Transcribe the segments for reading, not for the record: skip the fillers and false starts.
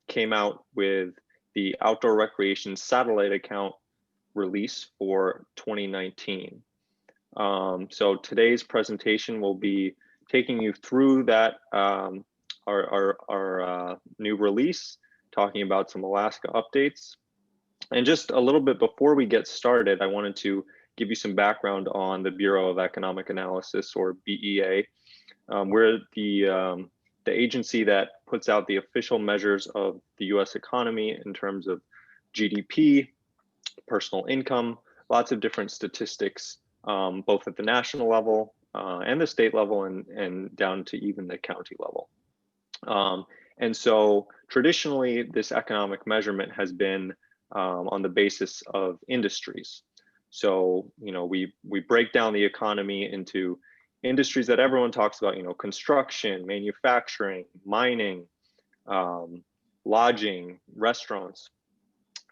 came out with the outdoor recreation satellite account release for 2019. So today's presentation will be taking you through that, our new release, talking about some Alaska updates. And just a little bit before we get started, I wanted to give you some background on the Bureau of Economic Analysis, or BEA. We're the agency that puts out the official measures of the US economy in terms of GDP, personal income, lots of different statistics, both at the national level and the state level, and down to even the county level. And so traditionally, this economic measurement has been on the basis of industries. So, we break down the economy into industries that everyone talks about, construction, manufacturing, mining, lodging, restaurants.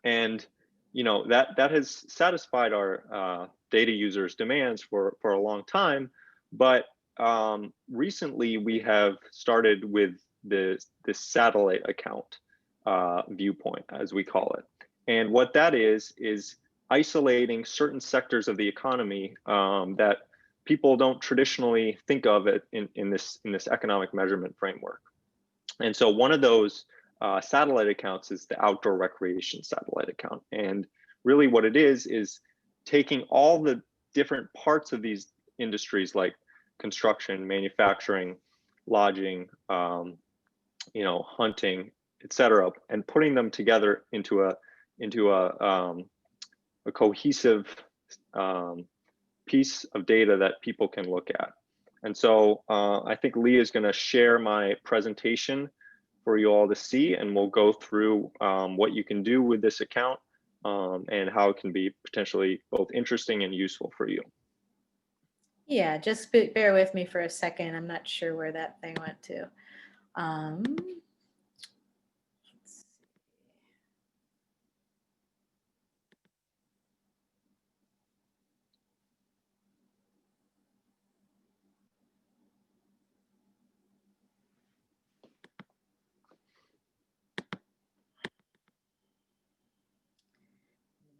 And, that has satisfied our data users' demands for a long time. But recently we have started with this satellite account viewpoint, as we call it. And what that is isolating certain sectors of the economy that people don't traditionally think of it in this economic measurement framework. And so one of those satellite accounts is the outdoor recreation satellite account. And really what it is taking all the different parts of these industries, like construction, manufacturing, lodging, hunting, etc., and putting them together into a cohesive piece of data that people can look at. And so I think Lee is going to share my presentation for you all to see, and we'll go through what you can do with this account and how it can be potentially both interesting and useful for you. Yeah, just bear with me for a second. I'm not sure where that thing went to.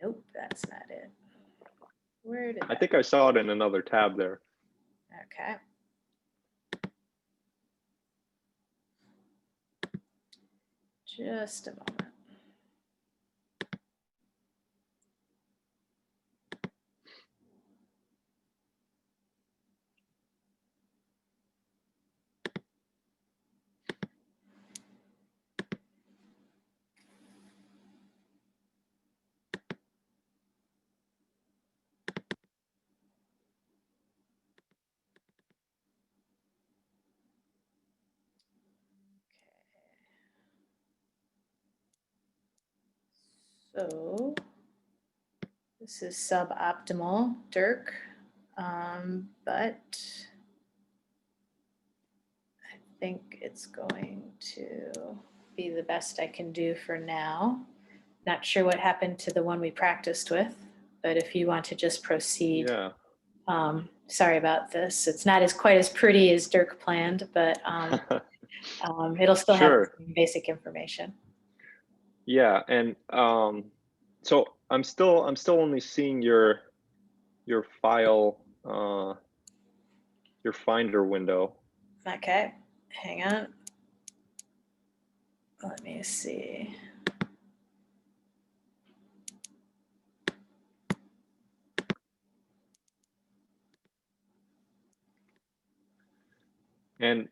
Nope, that's not it. Where did I think I saw it in another tab there. Okay. Just a moment. So this is suboptimal, Dirk, but I think it's going to be the best I can do for now. Not sure what happened to the one we practiced with, but if you want to just proceed. Yeah. Sorry about this. It's not quite as pretty as Dirk planned, but it'll still have some basic information. Yeah, and so I'm still only seeing your file, your Finder window. Okay, hang on. Let me see. And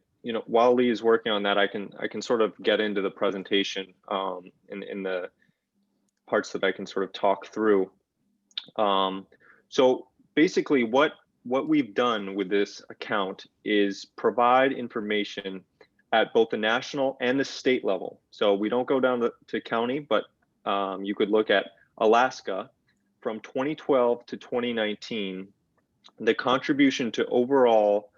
while Lee is working on that, I can sort of get into the presentation in the parts that I can sort of talk through. So basically, what we've done with this account is provide information at both the national and the state level. So we don't go down to county, but you could look at Alaska from 2012 to 2019, the contribution to overall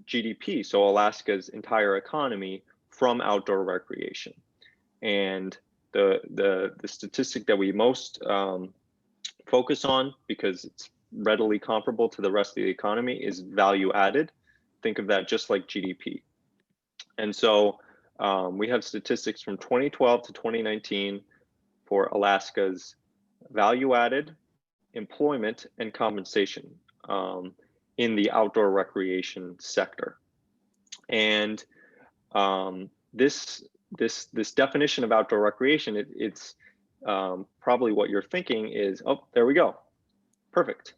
GDP, so Alaska's entire economy, from outdoor recreation. And the statistic that we most focus on, because it's readily comparable to the rest of the economy, is value added. Think of that just like GDP. And so We have statistics from 2012 to 2019 for Alaska's value added, employment, and compensation in the outdoor recreation sector. And this definition of outdoor recreation, it's probably what you're thinking is, oh, there we go, perfect.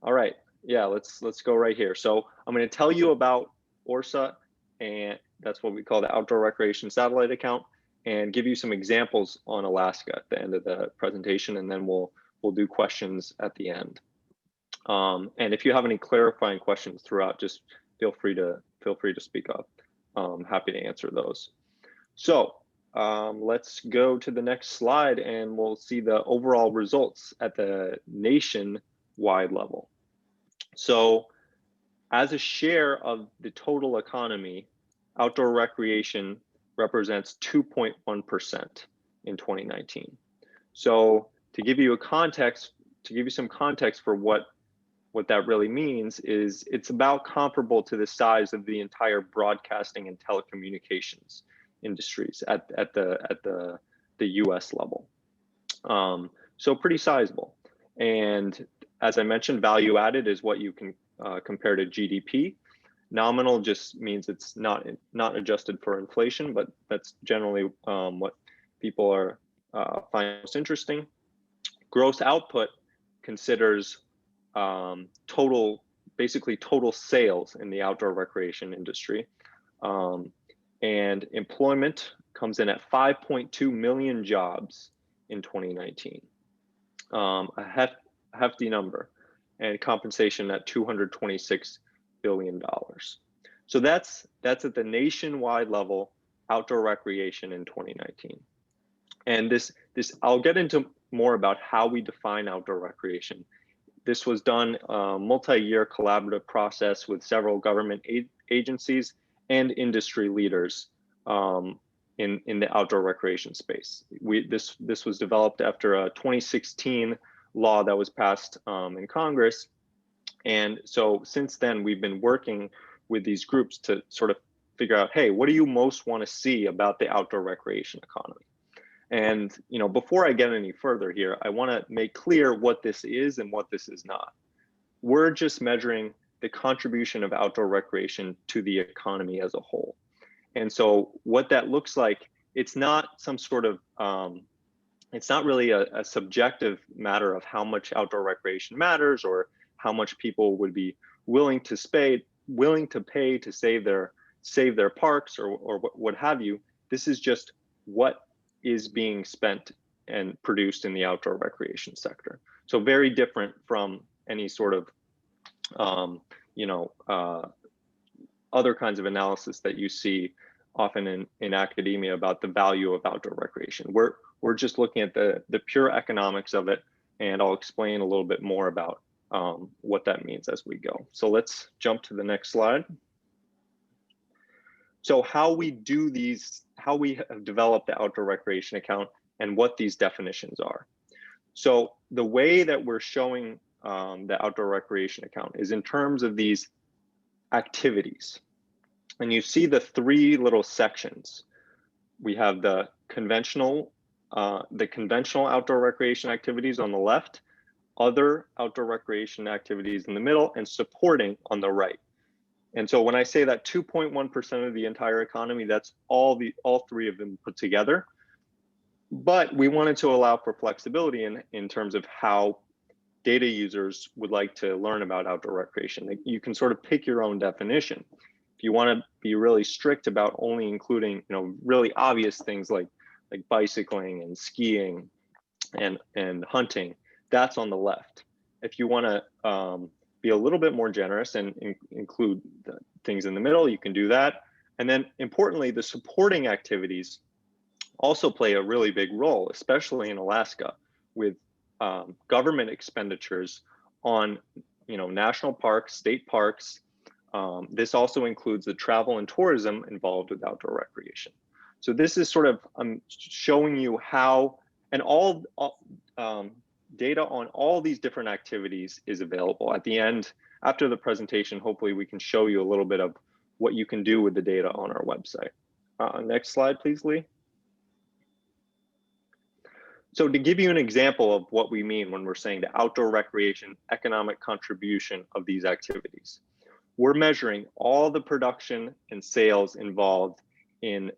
All right, yeah, let's go right here. So I'm going to tell you about ORSA, and that's what we call the Outdoor Recreation Satellite Account, and give you some examples on Alaska at the end of the presentation, and then we'll do questions at the end. And if you have any clarifying questions throughout, just feel free to speak up. Happy to answer those. So let's go to the next slide, and we'll see the overall results at the nationwide level. So as a share of the total economy, outdoor recreation represents 2.1% in 2019. So to give you some context for what that really means is it's about comparable to the size of the entire broadcasting and telecommunications industries at the US level. So pretty sizable. And as I mentioned, value added is what you can compare to GDP. Nominal just means it's not adjusted for inflation, but that's generally what people are find most interesting. Gross output considers basically total sales in the outdoor recreation industry. And employment comes in at 5.2 million jobs in 2019, a hefty number, and compensation at $226 billion. So that's at the nationwide level, outdoor recreation in 2019. And this I'll get into more about how we define outdoor recreation. This was done a multi-year collaborative process with several government agencies and industry leaders in the outdoor recreation space. This was developed after a 2016 law that was passed in Congress. And so since then, we've been working with these groups to sort of figure out, hey, what do you most want to see about the outdoor recreation economy? And before I get any further here, I want to make clear what this is and what this is not. We're just measuring the contribution of outdoor recreation to the economy as a whole. And so what that looks like, it's not some sort of, it's not really a subjective matter of how much outdoor recreation matters or how much people would be willing to pay to save their parks or what have you. This is just what is being spent and produced in the outdoor recreation sector. So very different from any sort of, other kinds of analysis that you see often in academia about the value of outdoor recreation. We're just looking at the pure economics of it, and I'll explain a little bit more about what that means as we go. So let's jump to the next slide. So how we have developed the outdoor recreation account and what these definitions are. So the way that we're showing the outdoor recreation account is in terms of these activities. And you see the three little sections. We have the conventional outdoor recreation activities on the left, other outdoor recreation activities in the middle, and supporting on the right. And so when I say that 2.1% of the entire economy, that's all three of them put together. But we wanted to allow for flexibility in terms of how data users would like to learn about outdoor recreation. You can sort of pick your own definition. If you want to be really strict about only including, really obvious things like bicycling and skiing and hunting, that's on the left. If you want to be a little bit more generous and include the things in the middle, you can do that. And then importantly, the supporting activities also play a really big role, especially in Alaska, with government expenditures on national parks, state parks. This also includes the travel and tourism involved with outdoor recreation. So this is sort of showing you how, and all data on all these different activities is available. At the end, after the presentation, hopefully we can show you a little bit of what you can do with the data on our website. Next slide, please, Lee. So to give you an example of what we mean when we're saying the outdoor recreation economic contribution of these activities, we're measuring all the production and sales involved in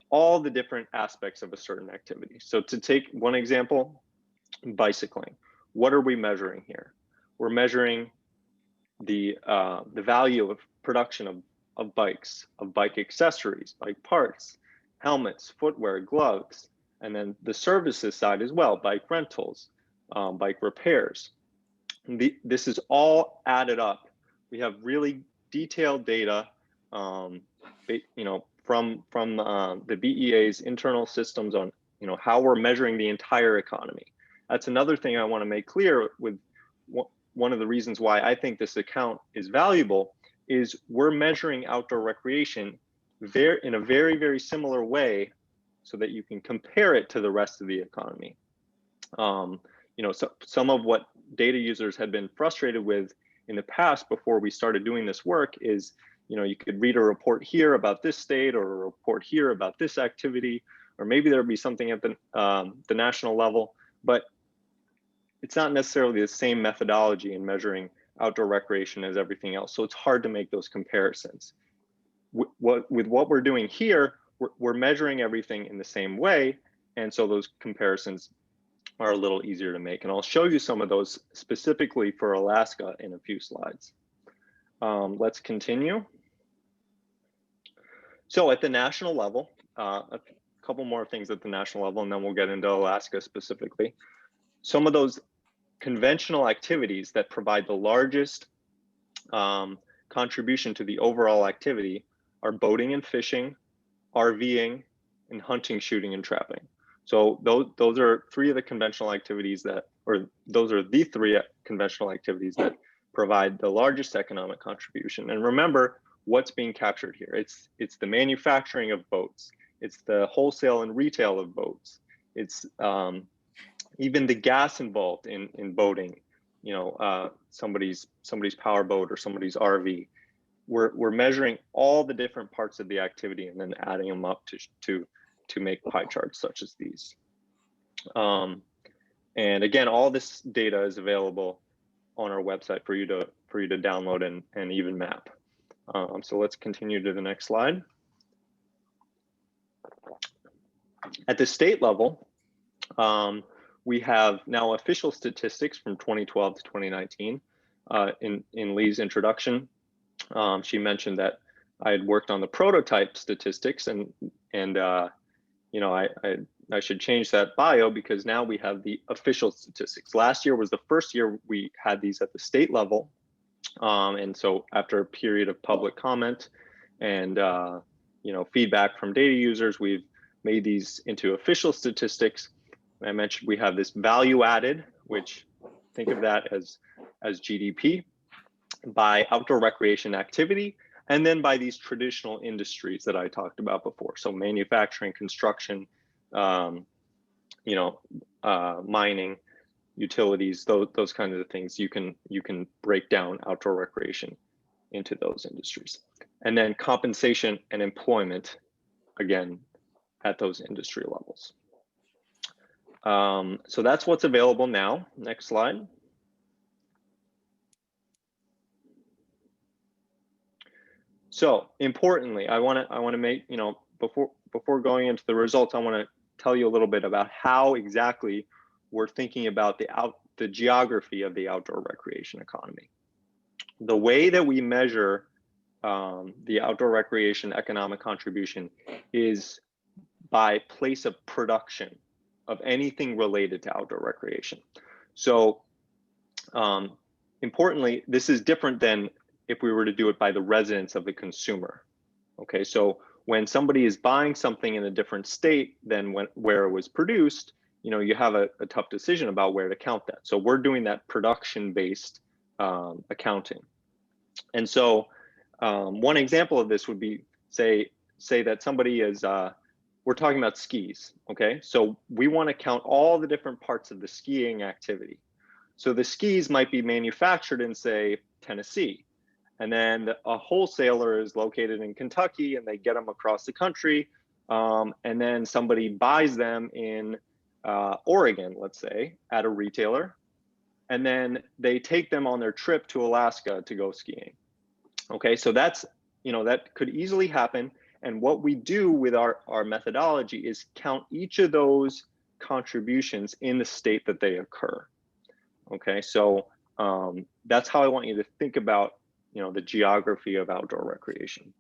all the different aspects of a certain activity. So to take one example, bicycling. What are we measuring here? We're measuring the value of production of bikes, of bike accessories, bike parts, helmets, footwear, gloves, and then the services side as well, bike rentals, bike repairs. This is all added up. We have really detailed data, from the BEA's internal systems on how we're measuring the entire economy. That's another thing I want to make clear. With one of the reasons why I think this account is valuable is we're measuring outdoor recreation in a very, very similar way so that you can compare it to the rest of the economy. So some of what data users had been frustrated with in the past before we started doing this work is, you could read a report here about this state or a report here about this activity, or maybe there'd be something at the national level, but it's not necessarily the same methodology in measuring outdoor recreation as everything else. So it's hard to make those comparisons. With what we're doing here, we're measuring everything in the same way. And so those comparisons are a little easier to make. And I'll show you some of those specifically for Alaska in a few slides. Let's continue. So at the national level, a couple more things at the national level, and then we'll get into Alaska specifically. Some of those conventional activities that provide the largest contribution to the overall activity are boating and fishing, RVing, and hunting, shooting, and trapping. So those are three of the conventional activities those are the three conventional activities that provide the largest economic contribution. And remember what's being captured here. It's the manufacturing of boats. It's the wholesale and retail of boats. It's even the gas involved in boating, somebody's powerboat or somebody's RV. We're measuring all the different parts of the activity and then adding them up to make pie charts such as these. And again, all this data is available on our website for you to download and even map. So let's continue to the next slide. At the state level, we have now official statistics from 2012 to 2019. In Lee's introduction, she mentioned that I had worked on the prototype statistics, and I should change that bio because now we have the official statistics. Last year was the first year we had these at the state level, and so after a period of public comment and feedback from data users, we've made these into official statistics. I mentioned we have this value added, which think of that as GDP, by outdoor recreation activity, and then by these traditional industries that I talked about before. So manufacturing, construction, mining, utilities, those kinds of things. You can break down outdoor recreation into those industries. And then compensation and employment, again, at those industry levels. So that's what's available now. Next slide. So importantly, I want to make, before going into the results, I want to tell you a little bit about how exactly we're thinking about the geography of the outdoor recreation economy. The way that we measure the outdoor recreation economic contribution is by place of production of anything related to outdoor recreation. So importantly, this is different than if we were to do it by the residence of the consumer. Okay, so when somebody is buying something in a different state than where it was produced, you have a tough decision about where to count that. So we're doing that production-based accounting. And so one example of this would be, say that somebody is, we're talking about skis, okay? So we want to count all the different parts of the skiing activity. So the skis might be manufactured in, say, Tennessee, And then a wholesaler is located in Kentucky and they get them across the country. And then somebody buys them in Oregon, let's say, at a retailer. And then they take them on their trip to Alaska to go skiing. Okay, so that's, that could easily happen. And what we do with our methodology is count each of those contributions in the state that they occur. Okay, so that's how I want you to think about, the geography of outdoor recreation.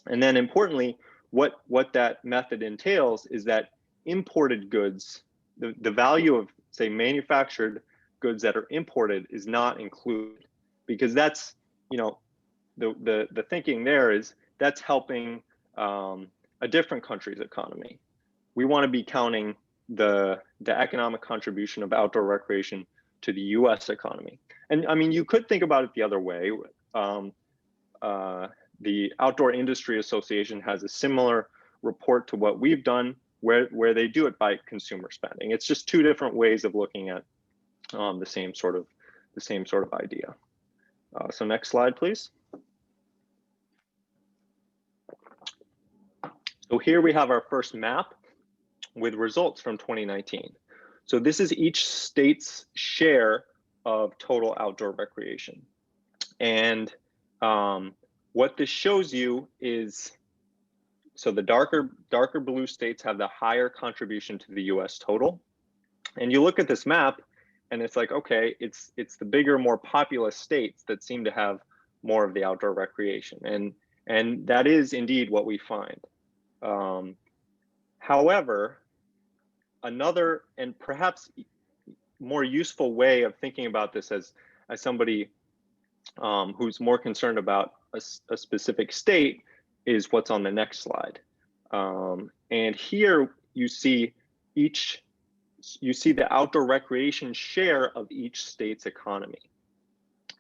And then importantly, what that method entails is that imported goods, the value of, say, manufactured goods that are imported is not included, because that's, the thinking there is that's helping a different country's economy. We want to be counting the economic contribution of outdoor recreation to the US economy. And I mean, you could think about it the other way. The Outdoor Industry Association has a similar report to what we've done, where they do it by consumer spending. It's just two different ways of looking at the same sort of idea. So next slide, please. So here we have our first map with results from 2019. So this is each state's share of total outdoor recreation. And what this shows you is, so the darker blue states have the higher contribution to the US total. And you look at this map and it's like, okay, it's the bigger, more populous states that seem to have more of the outdoor recreation. And that is indeed what we find. However, another and perhaps more useful way of thinking about this as somebody who's more concerned about a specific state is what's on the next slide. And here you see the outdoor recreation share of each state's economy.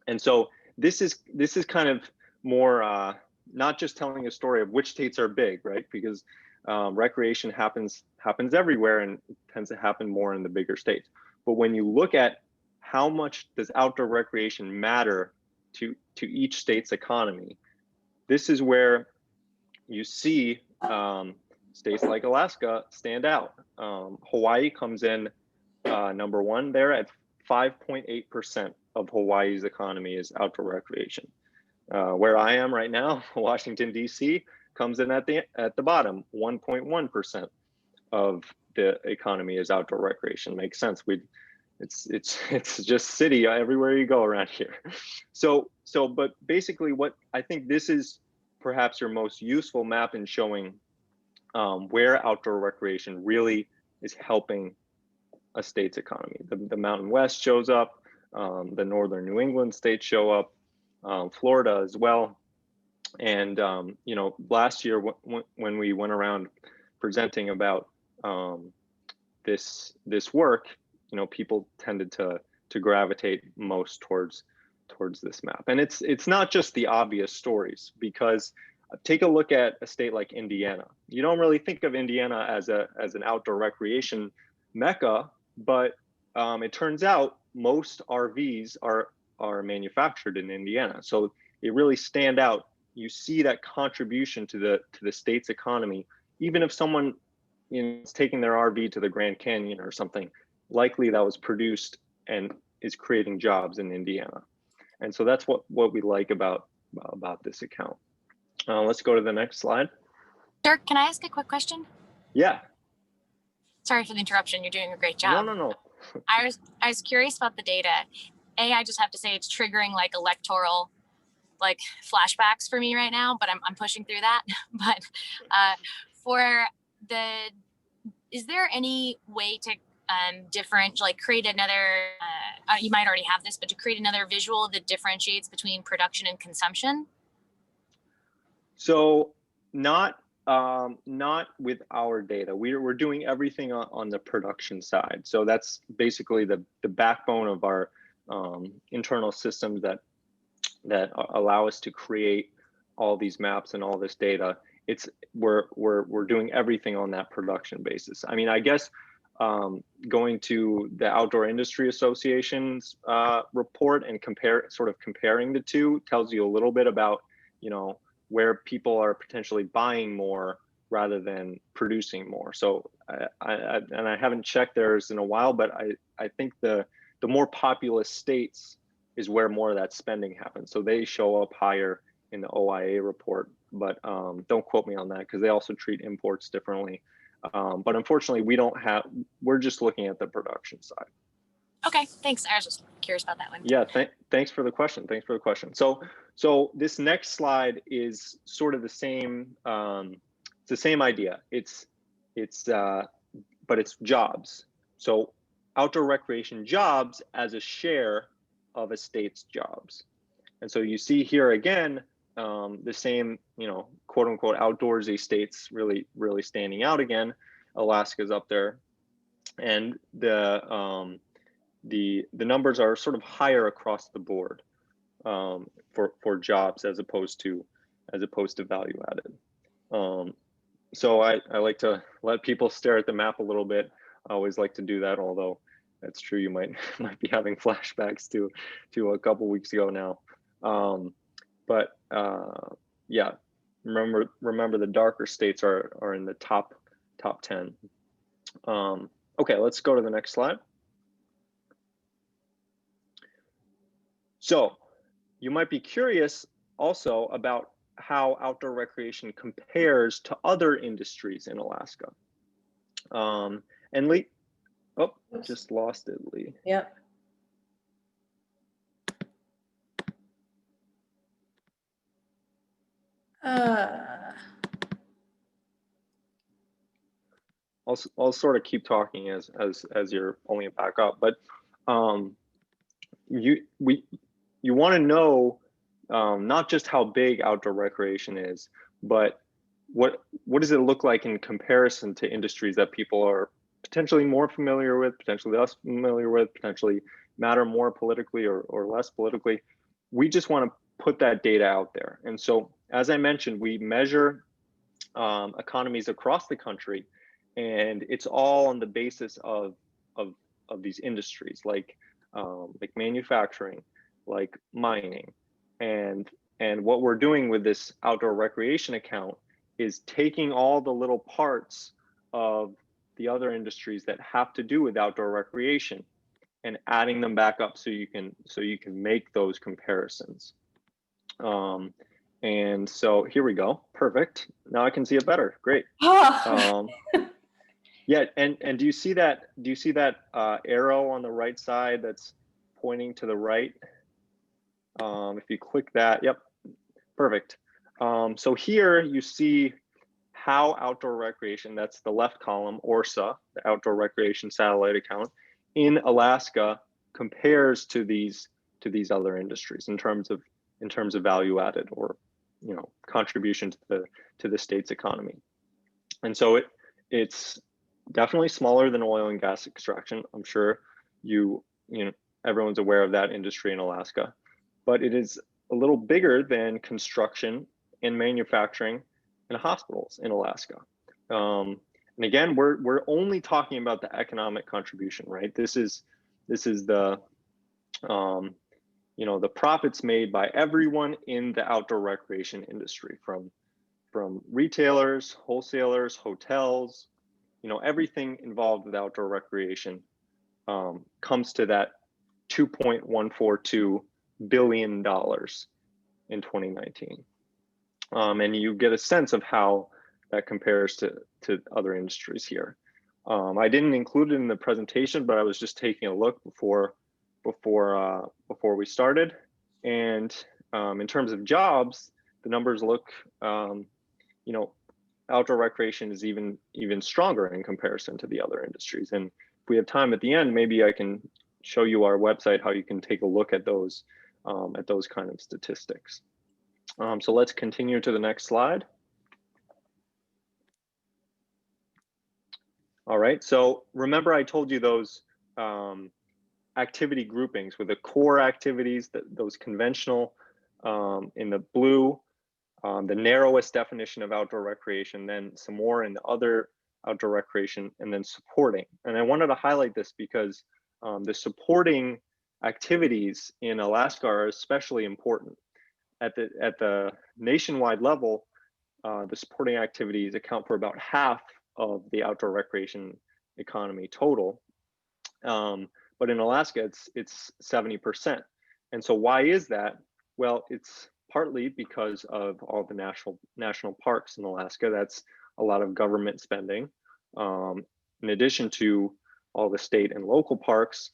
And so this is kind of more not just telling a story of which states are big, right? Because recreation happens everywhere and it tends to happen more in the bigger states. But when you look at how much does outdoor recreation matter to each state's economy, this is where you see states like Alaska stand out. Hawaii comes in number one there at 5.8% of Hawaii's economy is outdoor recreation. Where I am right now, Washington, D.C., comes in at the bottom, 1.1% of the economy is outdoor recreation. Makes sense. It's just city everywhere you go around here. But basically, what I think this is perhaps your most useful map in showing where outdoor recreation really is helping a state's economy. The Mountain West shows up, the Northern New England states show up, Florida as well. And last year when we went around presenting about this work, people tended to gravitate most towards this map. And it's not just the obvious stories, because take a look at a state like Indiana. You don't really think of Indiana as an outdoor recreation mecca, but it turns out most RVs are manufactured in Indiana. So they really stand out. You see that contribution to the state's economy. Even if someone is taking their RV to the Grand Canyon or something, likely that was produced and is creating jobs in Indiana. And so that's what we like about this account. Let's go to the next slide. Dirk, can I ask a quick question? Yeah. Sorry for the interruption. You're doing a great job. No. I was curious about the data. I just have to say it's triggering like electoral flashbacks for me right now, but I'm pushing through that. But is there any way to create another, you might already have this, but to create another visual that differentiates between production and consumption? So not with our data. We're doing everything on the production side. So that's basically the backbone of our internal systems that allow us to create all these maps and all this data. We're doing everything on that production basis. I mean, I guess going to the Outdoor Industry Association's report and comparing the two tells you a little bit about, where people are potentially buying more rather than producing more. So I haven't checked theirs in a while, but I think the more populous states is where more of that spending happens. So they show up higher in the OIA report, but don't quote me on that because they also treat imports differently. But unfortunately, we're just looking at the production side. Okay, thanks. I was just curious about that one. Yeah, thanks for the question. So this next slide is sort of the same. It's the same idea. But it's jobs. So outdoor recreation jobs as a share of a state's jobs. And so you see here again, the same, quote unquote outdoorsy states really standing out again. Alaska's up there, and the numbers are sort of higher across the board for jobs as opposed to value added. So I like to let people stare at the map a little bit. I always like to do that, although that's true. You might be having flashbacks to a couple weeks ago now. But yeah, remember the darker states are in the top 10. Okay, let's go to the next slide. So you might be curious also about how outdoor recreation compares to other industries in Alaska. And Lee, oh, just lost it, Lee. Yep. I'll sort of keep talking as you're pulling it back up, but you want to know not just how big outdoor recreation is, but what does it look like in comparison to industries that people are potentially more familiar with, potentially less familiar with, potentially matter more politically or less politically. We just want to put that data out there. And so, as I mentioned, we measure economies across the country, and it's all on the basis of these industries like manufacturing, like mining, and what we're doing with this outdoor recreation account is taking all the little parts of the other industries that have to do with outdoor recreation and adding them back up so you can make those comparisons. And so here we go. Perfect. Now I can see it better. Great. Yeah, and do you see that arrow on the right side that's pointing to the right? If you click that, yep, perfect. So here you see how outdoor recreation, that's the left column, ORSA, the outdoor recreation satellite account in Alaska, compares to these other industries in terms of value added, or contribution to the state's economy. And so it's definitely smaller than oil and gas extraction. I'm sure everyone's aware of that industry in Alaska, but it is a little bigger than construction and manufacturing and hospitals in Alaska. And again, we're only talking about the economic contribution, right? This is the the profits made by everyone in the outdoor recreation industry, from retailers, wholesalers, hotels, everything involved with outdoor recreation comes to that $2.142 billion in 2019. And you get a sense of how that compares to other industries here. I didn't include it in the presentation, but I was just taking a look before we started. And in terms of jobs, the numbers look, outdoor recreation is even stronger in comparison to the other industries. And if we have time at the end, maybe I can show you our website, how you can take a look at those kind of statistics. So let's continue to the next slide. All right, so remember I told you those activity groupings with the core activities, those conventional in the blue, the narrowest definition of outdoor recreation, then some more in the other outdoor recreation, and then supporting. And I wanted to highlight this because the supporting activities in Alaska are especially important. At the nationwide level, the supporting activities account for about half of the outdoor recreation economy total. But in Alaska, it's 70%. And so why is that? Well, it's partly because of all the national parks in Alaska. That's a lot of government spending. In addition to all the state and local parks,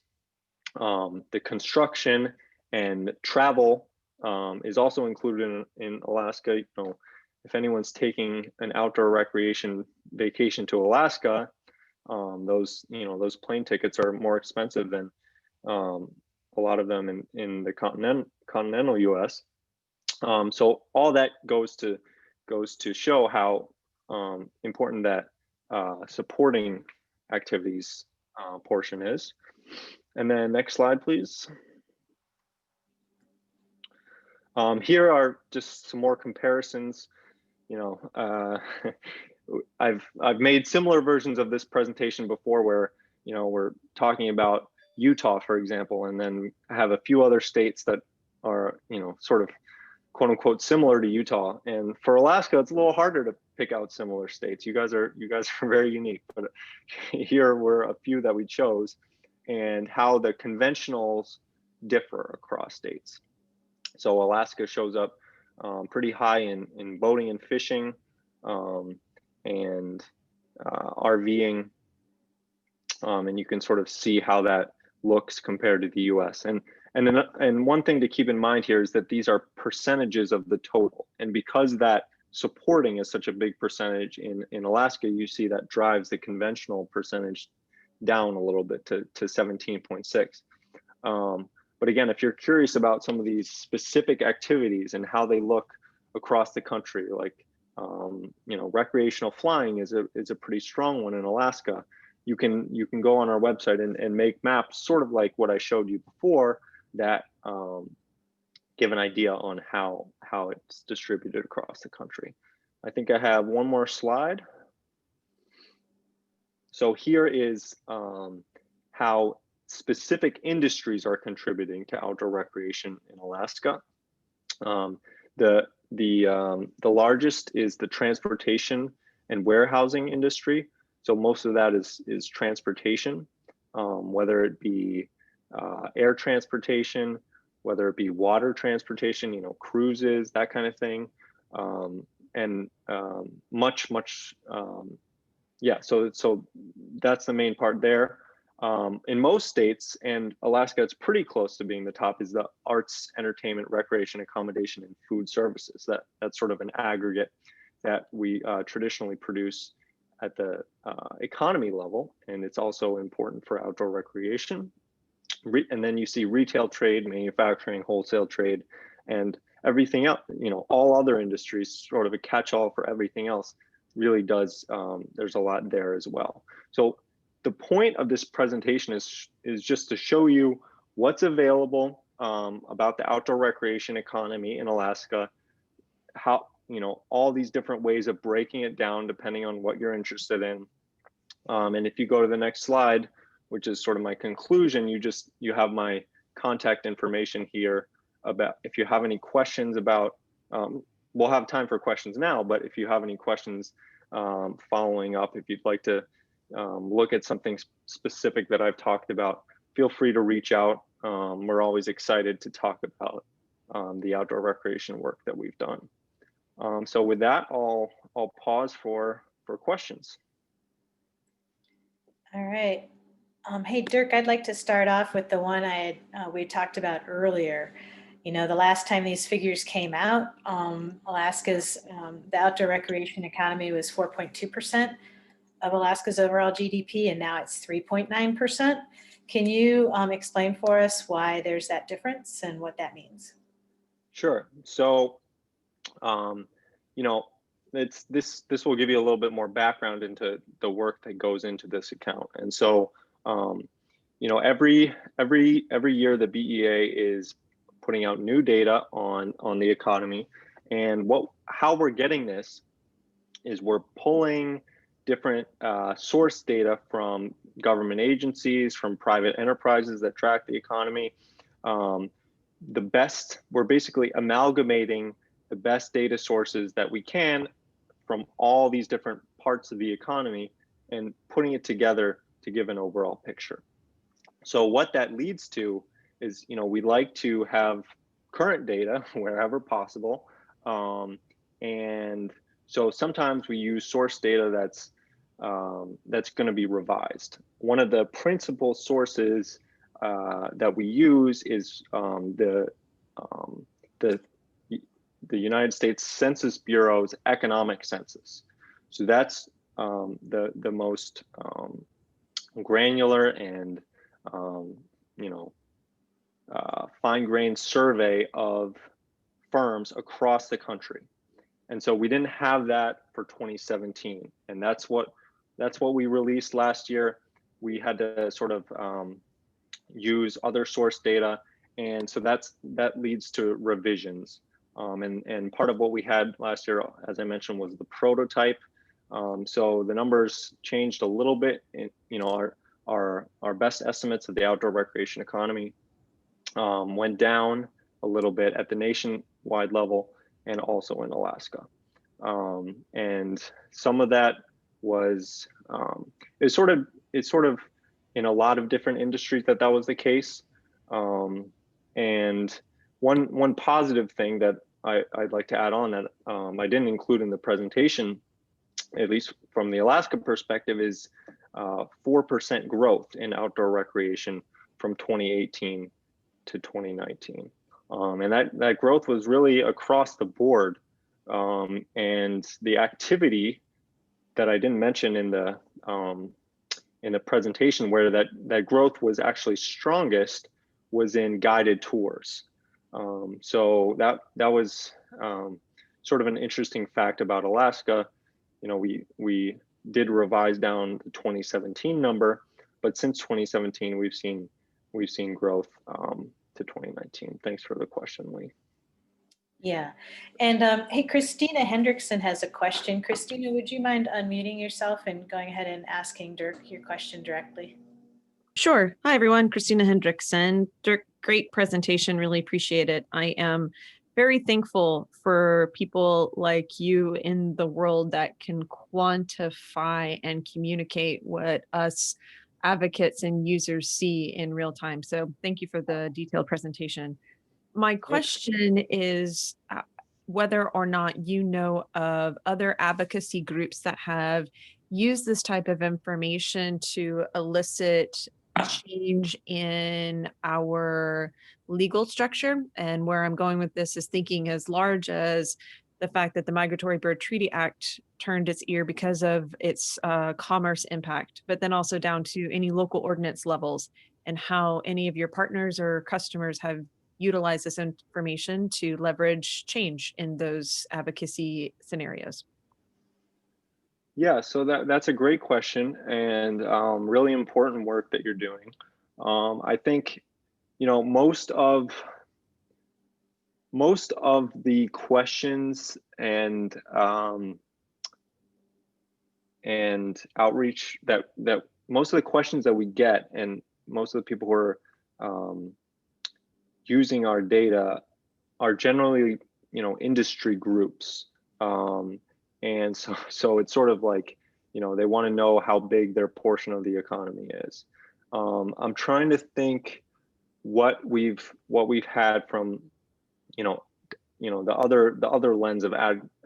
the construction and travel is also included in Alaska. If anyone's taking an outdoor recreation vacation to Alaska, those plane tickets are more expensive than a lot of them in the continental U.S. So all that goes to show how important that supporting activities portion is. And then next slide, please. Here are just some more comparisons. I've made similar versions of this presentation before where, we're talking about Utah, for example, and then have a few other states that are, sort of quote unquote similar to Utah. And for Alaska, it's a little harder to pick out similar states. You guys are very unique, but here were a few that we chose and how the conventionals differ across states. So Alaska shows up pretty high in boating and fishing, and RVing, and you can sort of see how that looks compared to the U.S. And one thing to keep in mind here is that these are percentages of the total, and because that supporting is such a big percentage in Alaska, you see that drives the conventional percentage down a little bit to 17.6. But again, if you're curious about some of these specific activities and how they look across the country, like recreational flying is a pretty strong one in Alaska. You can go on our website and make maps, sort of like what I showed you before, that give an idea on how it's distributed across the country. I think I have one more slide. So here is how specific industries are contributing to outdoor recreation in Alaska. The largest is the transportation and warehousing industry. So most of that is transportation, whether it be air transportation, whether it be water transportation, cruises, that kind of thing, and yeah. So that's the main part there. In most states, and Alaska, it's pretty close to being the top, is the arts, entertainment, recreation, accommodation, and food services. That's sort of an aggregate that we traditionally produce at the economy level, and it's also important for outdoor recreation. And then you see retail trade, manufacturing, wholesale trade, and everything else, all other industries, sort of a catch-all for everything else, really does, there's a lot there as well. So the point of this presentation is just to show you what's available about the outdoor recreation economy in Alaska, how, all these different ways of breaking it down depending on what you're interested in. And if you go to the next slide, which is sort of my conclusion, you have my contact information here about if you have any questions about, we'll have time for questions now, but if you have any questions following up, if you'd like to look at something specific that I've talked about, feel free to reach out. We're always excited to talk about the outdoor recreation work that we've done. So with that, I'll pause for questions. All right. Hey, Dirk, I'd like to start off with the one we talked about earlier. The last time these figures came out, Alaska's, the outdoor recreation economy was 4.2% of Alaska's overall GDP, and now it's 3.9%. Can you explain for us why there's that difference and what that means? Sure. So, this will give you a little bit more background into the work that goes into this account. And so, every year the BEA is putting out new data on the economy, and how we're getting this is we're pulling different source data from government agencies, from private enterprises that track the economy. We're basically amalgamating the best data sources that we can from all these different parts of the economy and putting it together to give an overall picture. So what that leads to is, we like to have current data wherever possible. And so sometimes we use source data that's going to be revised. One of the principal sources that we use is the United States Census Bureau's economic census. So that's the most granular and fine-grained survey of firms across the country. And so we didn't have that for 2017, and that's what we released last year. We had to sort of use other source data, and so that leads to revisions. And part of what we had last year, as I mentioned, was the prototype. So the numbers changed a little bit. Our best estimates of the outdoor recreation economy went down a little bit at the nationwide level and also in Alaska. And some of that was it's sort of in a lot of different industries that was the case. And one positive thing that I'd like to add on that I didn't include in the presentation, at least from the Alaska perspective, is 4% growth in outdoor recreation from 2018 to 2019. And that growth was really across the board. And the activity that I didn't mention in the presentation, where that growth was actually strongest, was in guided tours. So that was sort of an interesting fact about Alaska. We did revise down the 2017 number, but since 2017 we've seen growth to 2019. Thanks for the question, Lee. Yeah, and hey, Christina Hendrickson has a question. Christina, would you mind unmuting yourself and going ahead and asking Dirk your question directly? Sure. Hi, everyone. Christina Hendrickson. Dirk, great presentation. Really appreciate it. I am very thankful for people like you in the world that can quantify and communicate what us advocates and users see in real time. So thank you for the detailed presentation. My question is whether or not you know of other advocacy groups that have used this type of information to elicit change in our legal structure. And where I'm going with this is thinking as large as the fact that the Migratory Bird Treaty Act turned its ear because of its commerce impact, but then also down to any local ordinance levels and how any of your partners or customers have utilize this information to leverage change in those advocacy scenarios? Yeah, so that's a great question, and really important work that you're doing. I think, most of the questions and outreach that most of the questions that we get, and most of the people who are using our data are generally, industry groups. And so it's sort of like, they want to know how big their portion of the economy is. I'm trying to think what we've had from, the other lens of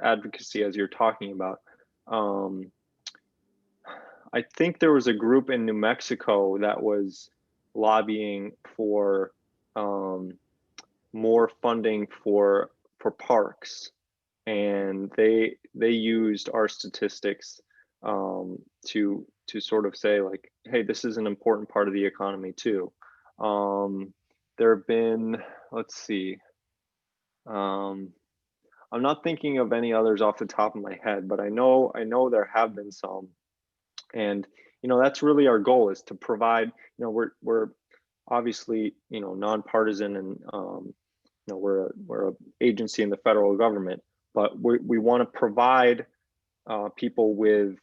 advocacy as you're talking about. I think there was a group in New Mexico that was lobbying for more funding for parks, and they used our statistics to sort of say, like, hey, this is an important part of the economy too. There have been, let's see, I'm not thinking of any others off the top of my head, but I know there have been some. And that's really our goal, is to provide, we're obviously, nonpartisan, and we're an agency in the federal government, but we want to provide people with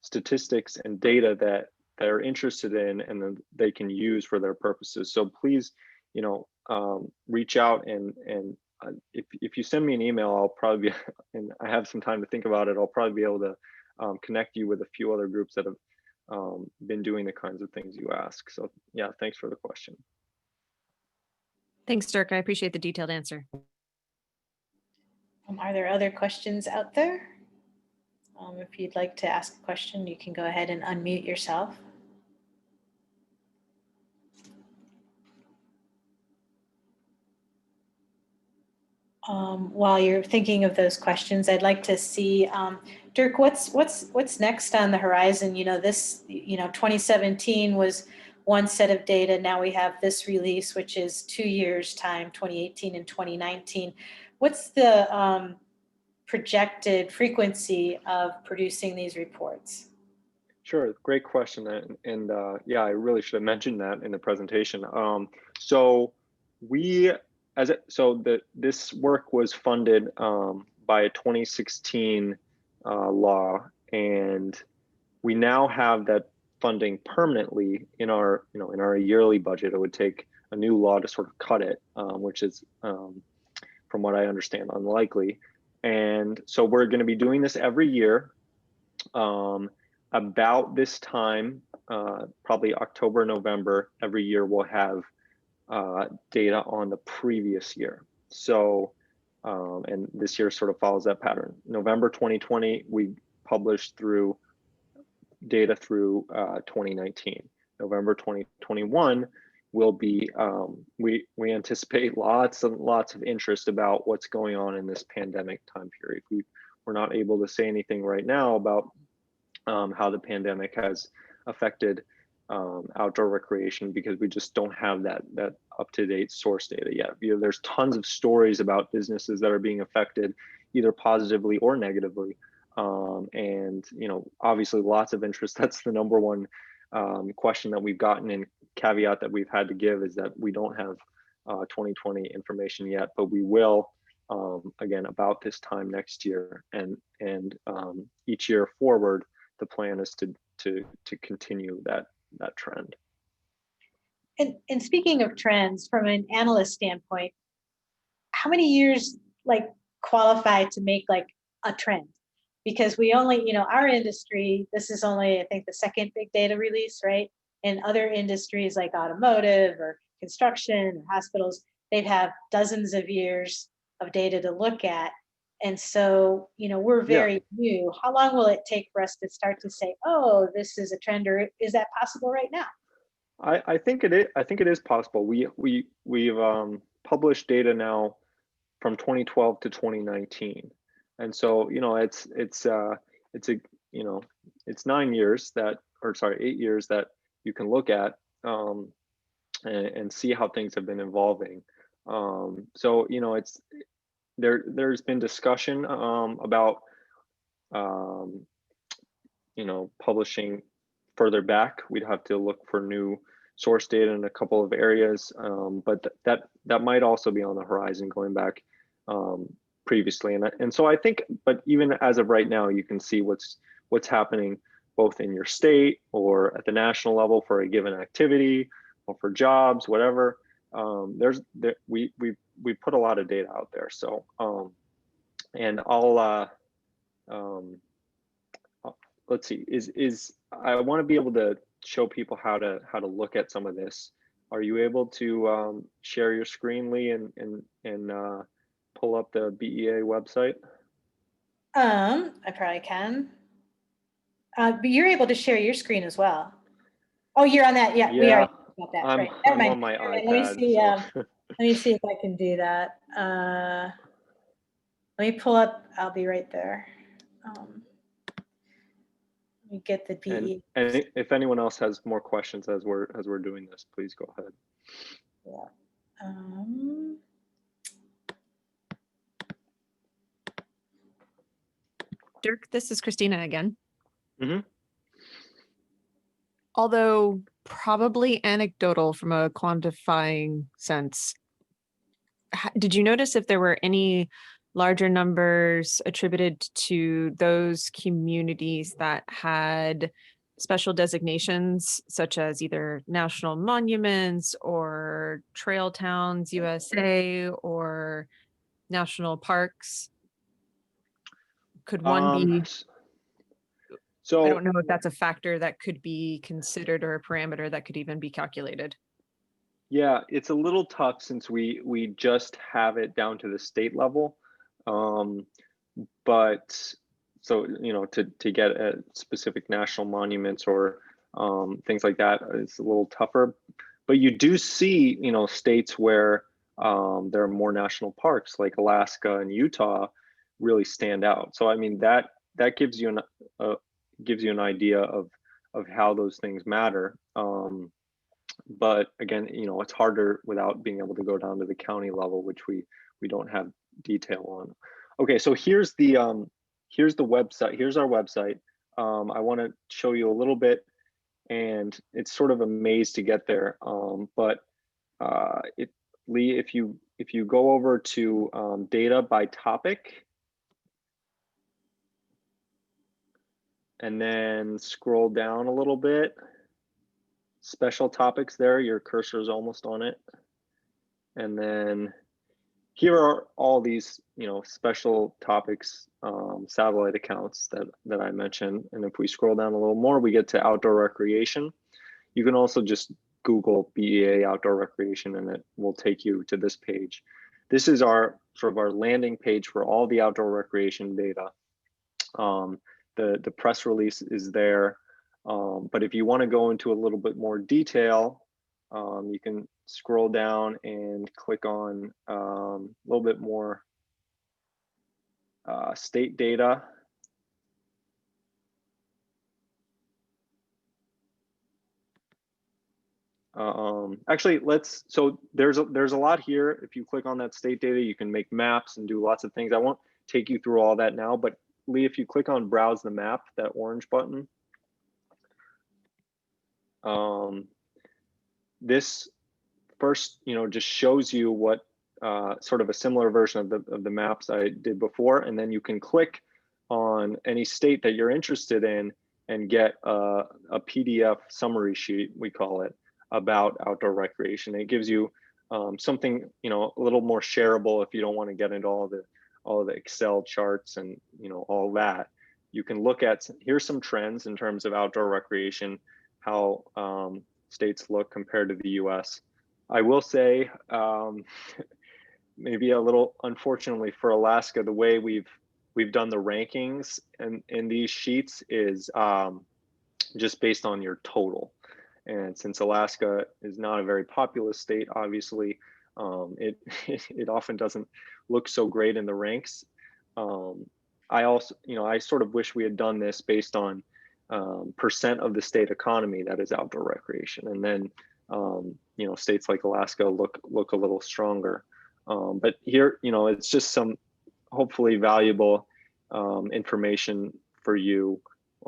statistics and data that they're interested in and then they can use for their purposes. So please, reach out and if you send me an email, I'll probably be, and I have some time to think about it, I'll probably be able to connect you with a few other groups that have been doing the kinds of things you ask. So yeah, thanks for the question. Thanks, Dirk. I appreciate the detailed answer. Are there other questions out there? If you'd like to ask a question, you can go ahead and unmute yourself. While you're thinking of those questions, I'd like to see, Dirk, what's next on the horizon? 2017 was one set of data. Now we have this release, which is 2 years time, 2018 and 2019. What's the projected frequency of producing these reports? Sure, great question. And yeah, I really should have mentioned that in the presentation. This work was funded by a 2016 law, and we now have that funding permanently in our yearly budget. It would take a new law to sort of cut it, which is, from what I understand, unlikely. And so we're going to be doing this every year. About this time, probably October, November, every year we'll have data on the previous year. So, and this year sort of follows that pattern. November 2020, we published through data through 2019. November 2021 will be, we anticipate lots of interest about what's going on in this pandemic time period. We're not able to say anything right now about how the pandemic has affected outdoor recreation because we just don't have that up-to-date source data yet. There's tons of stories about businesses that are being affected either positively or negatively. And obviously lots of interest. That's the number one question that we've gotten, and caveat that we've had to give is that we don't have 2020 information yet, but we will again about this time next year, and each year forward the plan is to continue that trend. And speaking of trends, from an analyst standpoint, how many years qualify to make a trend? Because we only, our industry, this is only, I think, the second big data release, right? In other industries like automotive or construction or hospitals, they'd have dozens of years of data to look at. And so, we're very new. How long will it take for us to start to say, oh, this is a trend, or is that possible right now? I think it is. I think it is possible. We've published data now from 2012 to 2019, and so it's 9 years that, or sorry, 8 years that you can look at and see how things have been evolving. So it's there's been discussion about publishing further back. We'd have to look for new source data in a couple of areas, but that might also be on the horizon, going back previously. And so I think, but even as of right now, you can see what's happening both in your state or at the national level for a given activity or for jobs, whatever. We put a lot of data out there. So and I'll let's see, I want to be able to show people how to look at some of this. Are you able to share your screen, Lee, and pull up the BEA website? I probably can. But you're able to share your screen as well. Oh, you're on that. Yeah, we already got that. I'm, right. I'm on my iPad. Let me see. So. Let me see if I can do that. Let me pull up. I'll be right there. Let me get the BE. And if anyone else has more questions as we're doing this, please go ahead. Yeah. Dirk, this is Christina again. Mm-hmm. Although probably anecdotal from a quantifying sense, did you notice if there were any larger numbers attributed to those communities that had special designations, such as either national monuments or trail towns USA or national parks? Could one be, So I don't know if that's a factor that could be considered or a parameter that could even be calculated. yeah, it's a little tough since we just have it down to the state level. But so, you know, to get at specific national monuments or things like that, it's a little tougher. But you do see, you know, states where there are more national parks, like Alaska and Utah, really stand out. So I mean that gives you an idea of how those things matter. But again, you know, it's harder without being able to go down to the county level, which we don't have detail on. Okay, so here's the website. Here's our website. I want to show you a little bit, and it's sort of a maze to get there. But Lee, if you go over to data by topic, and then scroll down a little bit, special topics there, your cursor is almost on it. And then here are all these, you know, special topics, satellite accounts that I mentioned. And if we scroll down a little more, we get to outdoor recreation. You can also just Google BEA outdoor recreation and it will take you to this page. This is our sort of our landing page for all the outdoor recreation data. The press release is there. But if you want to go into a little bit more detail, you can scroll down and click on a little bit more state data. Actually, so there's a lot here. If you click on that state data, you can make maps and do lots of things. I won't take you through all that now, but Lee, if you click on browse the map, that orange button, this first, you know, just shows you what sort of a similar version of the maps I did before, and then you can click on any state that you're interested in and get a PDF summary sheet, we call it, about outdoor recreation. It gives you something, you know, a little more shareable if you don't want to get into all the Excel charts and, you know, all that. You can look at, here's some trends in terms of outdoor recreation, how states look compared to the US. I will say, maybe a little unfortunately for Alaska, the way we've done the rankings in these sheets is just based on your total. And since Alaska is not a very populous state, obviously, it often doesn't look so great in the ranks. I also, you know, I sort of wish we had done this based on percent of the state economy that is outdoor recreation, and then you know, states like Alaska look a little stronger. But here, you know, it's just some hopefully valuable information for you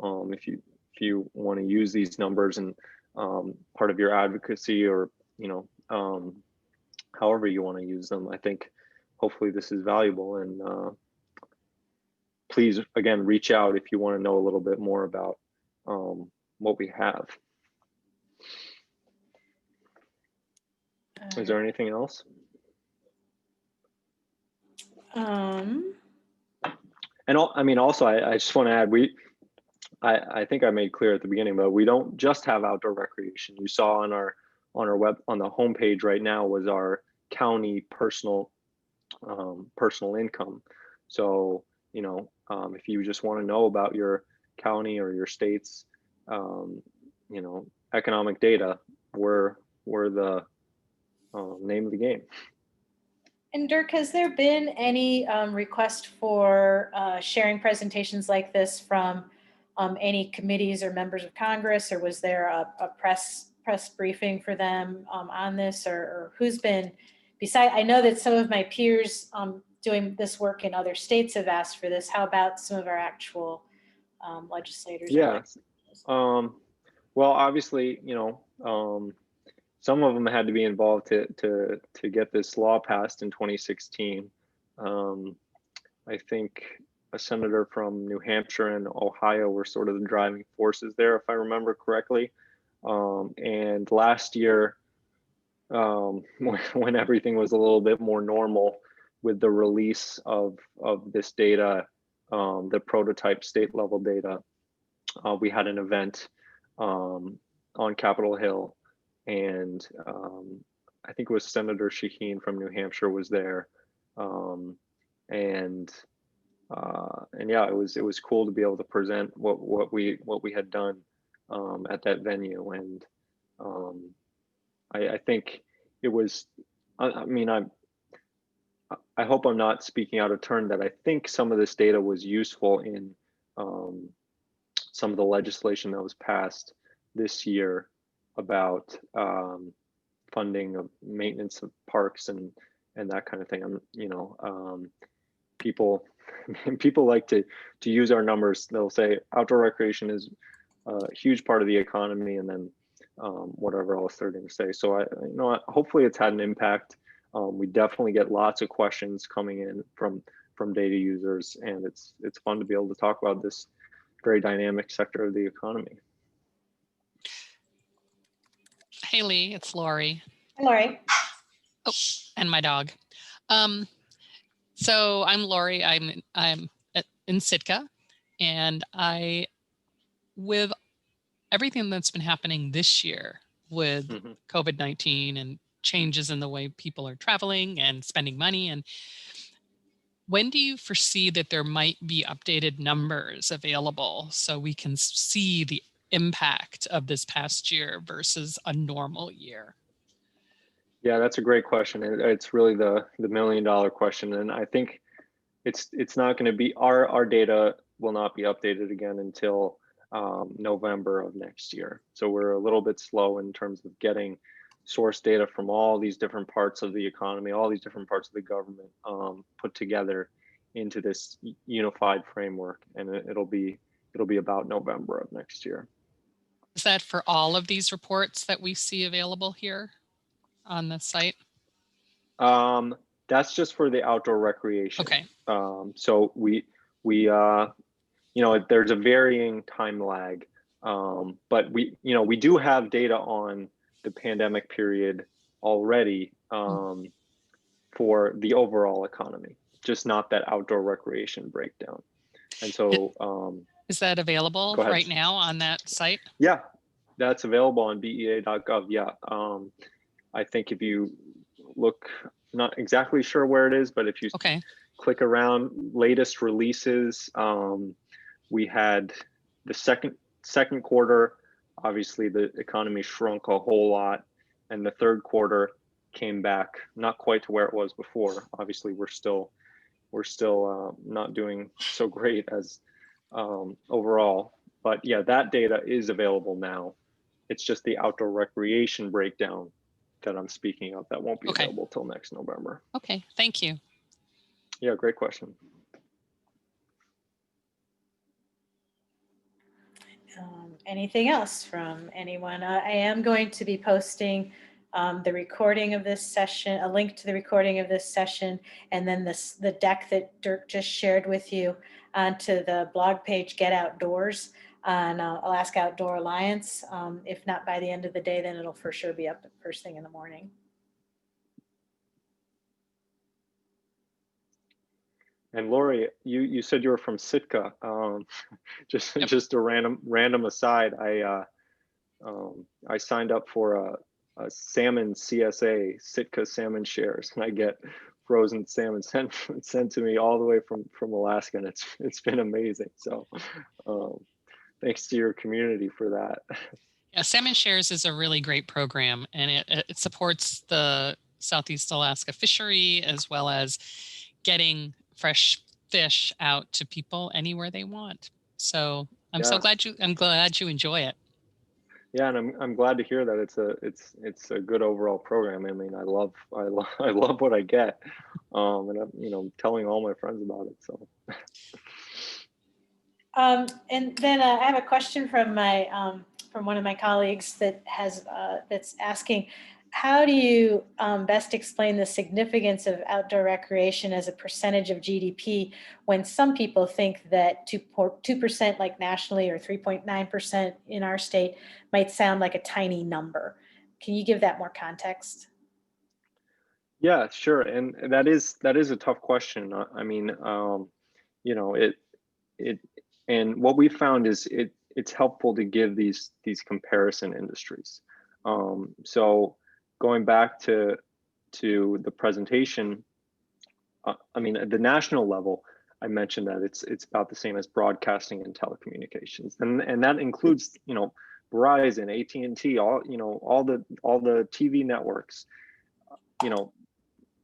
if you want to use these numbers and part of your advocacy, or, you know, however you want to use them. I think hopefully this is valuable, and please again reach out if you want to know a little bit more about what we have. Is there anything else? Um, And I mean, also, I just want to add, I think I made clear at the beginning, but we don't just have outdoor recreation. You saw on our web, on the homepage right now, was our county personal income. So, you know, if you just want to know about your county or your state's, you know, economic data, we're the name of the game. and Dirk, has there been any request for sharing presentations like this from any committees or members of Congress, or was there a press briefing for them on this, or who's been beside? I know that some of my peers doing this work in other states have asked for this. How about some of our actual legislators? Yeah. Well, obviously, you know, some of them had to be involved to get this law passed in 2016. I think a senator from New Hampshire and Ohio were sort of the driving forces there, if I remember correctly. And last year, when everything was a little bit more normal with the release of this data, the prototype state level data, we had an event on Capitol Hill, and I think it was Senator Shaheen from New Hampshire was there, and yeah, it was cool to be able to present what we had done at that venue, and I think it was. I mean, I hope I'm not speaking out of turn that I think some of this data was useful in some of the legislation that was passed this year about funding of maintenance of parks and that kind of thing. People like to use our numbers. They'll say outdoor recreation is a huge part of the economy, and then whatever else they're going to say. So hopefully it's had an impact. We definitely get lots of questions coming in from data users, and it's fun to be able to talk about this very dynamic sector of the economy. Hey Lee, it's Lori. Hi, Lori. Oh, and my dog. So I'm Lori. I'm in Sitka, and with everything that's been happening this year with COVID-19 and changes in the way people are traveling and spending money, and when do you foresee that there might be updated numbers available so we can see the impact of this past year versus a normal year? Yeah, that's a great question. It's really the $1 million question, and I think it's not going to be our data will not be updated again until November of next year. So we're a little bit slow in terms of getting source data from all these different parts of the economy, all these different parts of the government put together into this unified framework, and it'll be about November of next year. Is that for all of these reports that we see available here on the site? That's just for the outdoor recreation. Okay. So we there's a varying time lag, but we do have data on the pandemic period already for the overall economy, just not that outdoor recreation breakdown. And so is that available right now on that site? Yeah, that's available on bea.gov. Yeah. I think if you look, not exactly sure where it is, but if you click around latest releases, we had the second quarter. Obviously, the economy shrunk a whole lot, and the third quarter came back not quite to where it was before. Obviously, we're still not doing so great as overall, but yeah, that data is available now. It's just the outdoor recreation breakdown that I'm speaking of that won't be available till next November. Okay, thank you. Yeah, great question. Anything else from anyone? I am going to be posting the recording of this session, a link to the recording of this session, and then the deck that Dirk just shared with you onto the blog page Get Outdoors on Alaska Outdoor Alliance. If not by the end of the day, then it'll for sure be up first thing in the morning. And Lori, you said you were from Sitka. Just a random aside. I signed up for a salmon CSA, Sitka salmon shares, and I get frozen salmon sent to me all the way from Alaska, and it's been amazing. So thanks to your community for that. Yeah, Salmon Shares is a really great program, and it supports the Southeast Alaska fishery as well as getting fresh fish out to people anywhere they want. So I'm so glad you enjoy it. Yeah, and I'm glad to hear that it's a good overall program. I mean, I love what I get, and I'm telling all my friends about it. So. And then I have a question from my from one of my colleagues that has that's asking, how do you best explain the significance of outdoor recreation as a percentage of GDP when some people think that 2% like nationally or 3.9% in our state might sound like a tiny number? Can you give that more context? Yeah, sure. And that is a tough question. I mean, you know, it and what we found is it's helpful to give these comparison industries. So going back to the presentation, I mean, at the national level, I mentioned that it's about the same as broadcasting and telecommunications, and that includes, you know, Verizon, AT&T, all, you know, all the TV networks. You know,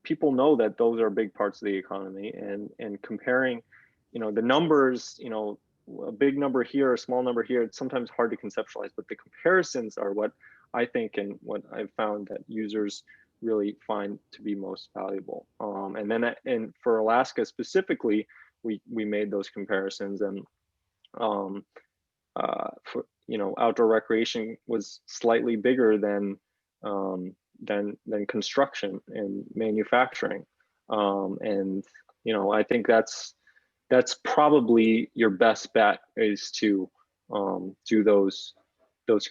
people know that those are big parts of the economy, and comparing, you know, the numbers, you know, a big number here, a small number here, it's sometimes hard to conceptualize, but the comparisons are what I think and what I've found that users really find to be most valuable. And for Alaska specifically, we made those comparisons, and for, you know, outdoor recreation was slightly bigger than construction and manufacturing, and you know, I think that's probably your best bet, is to do those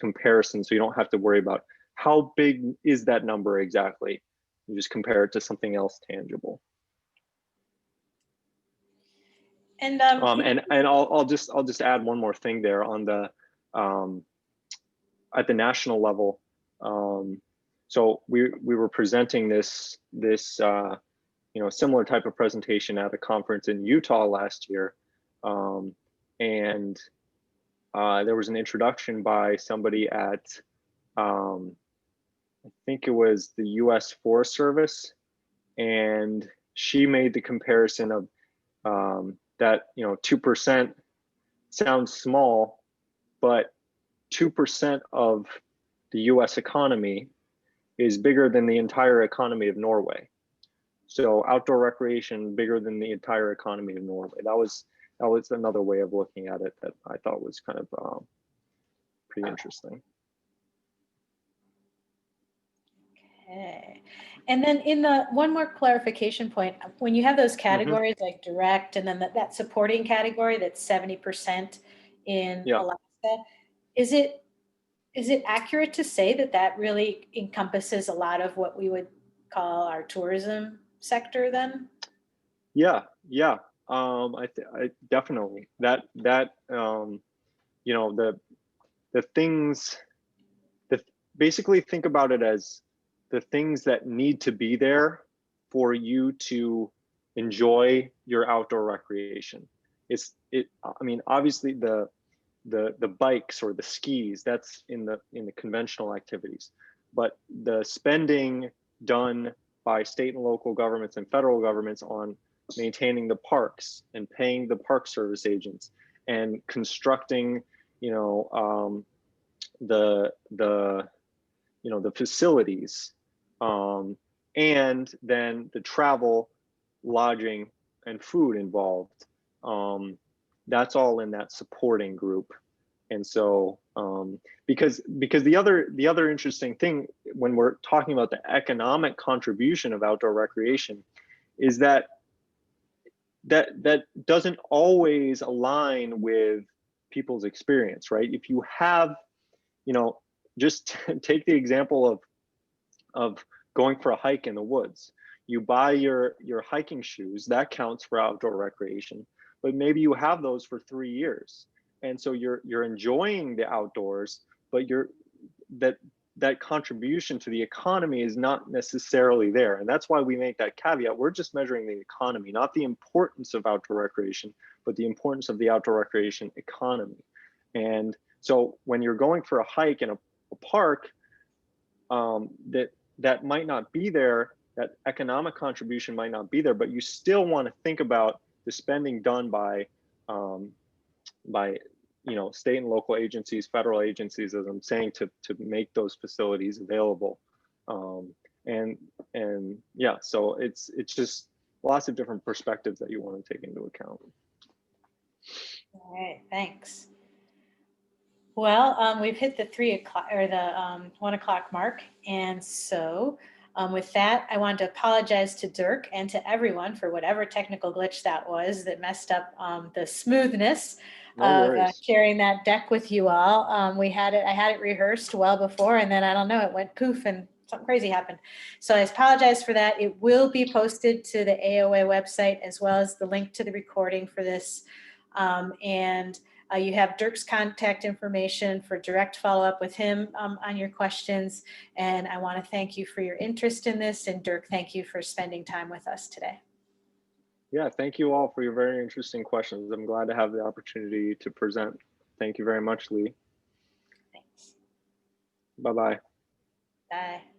comparisons, so you don't have to worry about how big is that number exactly. You just compare it to something else tangible. And And I'll just add one more thing there on the at the national level. So we were presenting this you know, similar type of presentation at a conference in Utah last year, and there was an introduction by somebody at I think it was the U.S. Forest Service, and she made the comparison of that, you know, 2% sounds small, but 2% of the US economy is bigger than the entire economy of Norway. So outdoor recreation bigger than the entire economy of Norway. That was another way of looking at it that I thought was kind of pretty interesting. Okay. And then in the one more clarification point, when you have those categories like direct and then that supporting category that's 70% in Alaska, is it accurate to say that that really encompasses a lot of what we would call our tourism sector then? Yeah. I definitely that you know, the things that basically think about it as the things that need to be there for you to enjoy your outdoor recreation. I mean, obviously the bikes or the skis, that's in the conventional activities, but the spending done by state and local governments and federal governments on maintaining the parks and paying the park service agents and constructing, you know, the you know, the facilities, and then the travel, lodging, and food involved. That's all in that supporting group. And so because the other interesting thing when we're talking about the economic contribution of outdoor recreation is that doesn't always align with people's experience, right? If you have, you know, just take the example of going for a hike in the woods. You buy your hiking shoes, that counts for outdoor recreation, but maybe you have those for 3 years. And so you're enjoying the outdoors, but that contribution to the economy is not necessarily there. And that's why we make that caveat. We're just measuring the economy, not the importance of outdoor recreation, but the importance of the outdoor recreation economy. And so when you're going for a hike in a park, that might not be there, that economic contribution might not be there, but you still want to think about the spending done by you know, state and local agencies, federal agencies, as I'm saying, to make those facilities available. And yeah, so it's just lots of different perspectives that you want to take into account. All right, thanks. Well, we've hit the 3 o'clock or the 1 o'clock mark. And so with that, I wanted to apologize to Dirk and to everyone for whatever technical glitch that was that messed up the smoothness No of worries. sharing that deck with you all. I had it rehearsed well before, and then I don't know, it went poof and something crazy happened. So I apologize for that. It will be posted to the AOA website as well as the link to the recording for this. You have Dirk's contact information for direct follow-up with him on your questions. And I want to thank you for your interest in this. And Dirk, thank you for spending time with us today. Yeah, thank you all for your very interesting questions. I'm glad to have the opportunity to present. Thank you very much, Lee. Thanks. Bye-bye. Bye.